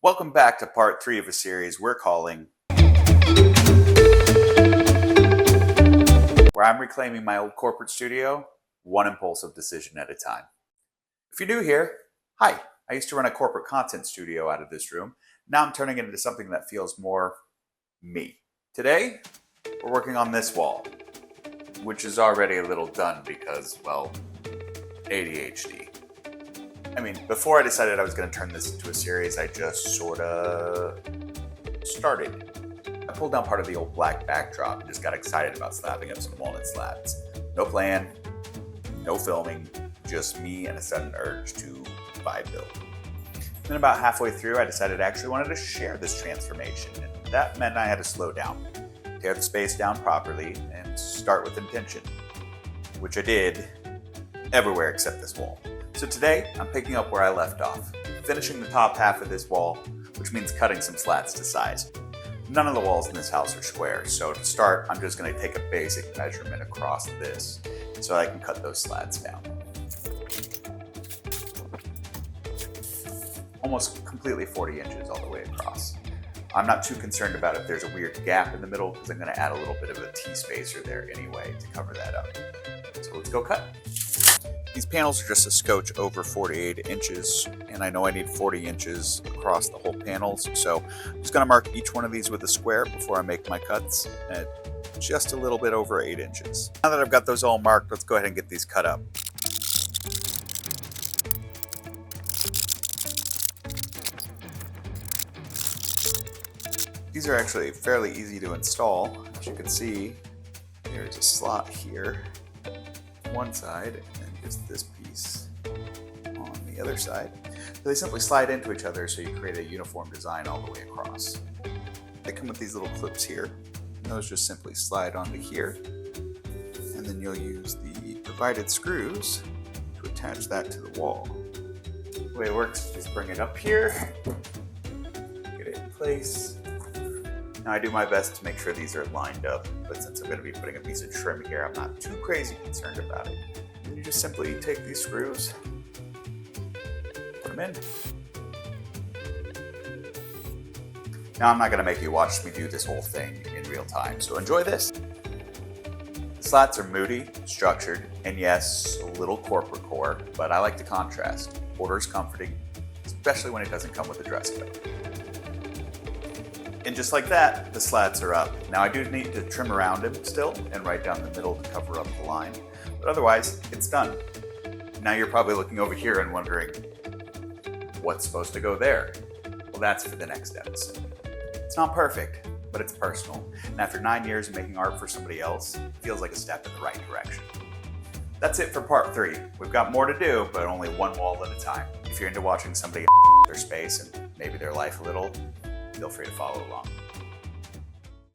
Welcome back to part 3 of a series we're calling where I'm reclaiming my old corporate studio, one impulsive decision at a time. If you're new here, hi. I used to run a corporate content studio out of this room. Now I'm turning it into something that feels more me. Today, we're working on this wall, which is already a little done because, well, ADHD. I mean, before I decided I was going to turn this into a series, I just sort of started. I pulled down part of the old black backdrop and just got excited about slapping up some walnut slats. No plan, no filming, just me and a sudden urge to vibe build. Then about halfway through, I decided I actually wanted to share this transformation, and that meant I had to slow down, tear the space down properly, and start with intention, which I did everywhere except this wall. So today, I'm picking up where I left off, finishing the top half of this wall, which means cutting some slats to size. None of the walls in this house are square, so to start, I'm just going to take a basic measurement across this so I can cut those slats down. Almost completely 40 inches all the way across. I'm not too concerned about if there's a weird gap in the middle because I'm going to add a little bit of a T-spacer there anyway to cover that up. So let's go cut. These panels are just a scotch over 48 inches, and I know I need 40 inches across the whole panels, so I'm just going to mark each one of these with a square before I make my cuts at just a little bit over 8 inches. Now that I've got those all marked, let's go ahead and get these cut up. These are actually fairly easy to install. As you can see, there's a slot here on one side, and then just this piece on the other side. So they simply slide into each other so you create a uniform design all the way across. They come with these little clips here, and those just simply slide onto here, and then you'll use the provided screws to attach that to the wall. The way it works is just bring it up here, get it in place. Now I do my best to make sure these are lined up, but since I'm going to be putting a piece of trim here, I'm not too crazy concerned about it. And you just simply take these screws, put them in. Now I'm not going to make you watch me do this whole thing in real time, so enjoy this. The slats are moody, structured, and yes, a little corporate core, but I like the contrast. Order is comforting, especially when it doesn't come with a dress code. And just like that, the slats are up. Now I do need to trim around them still and right down the middle to cover up the line, but otherwise it's done. Now you're probably looking over here and wondering, what's supposed to go there? Well, that's for the next episode. It's not perfect, but it's personal. And after 9 years of making art for somebody else, it feels like a step in the right direction. That's it for part 3. We've got more to do, but only one wall at a time. If you're into watching somebody their space and maybe their life a little, feel free to follow along.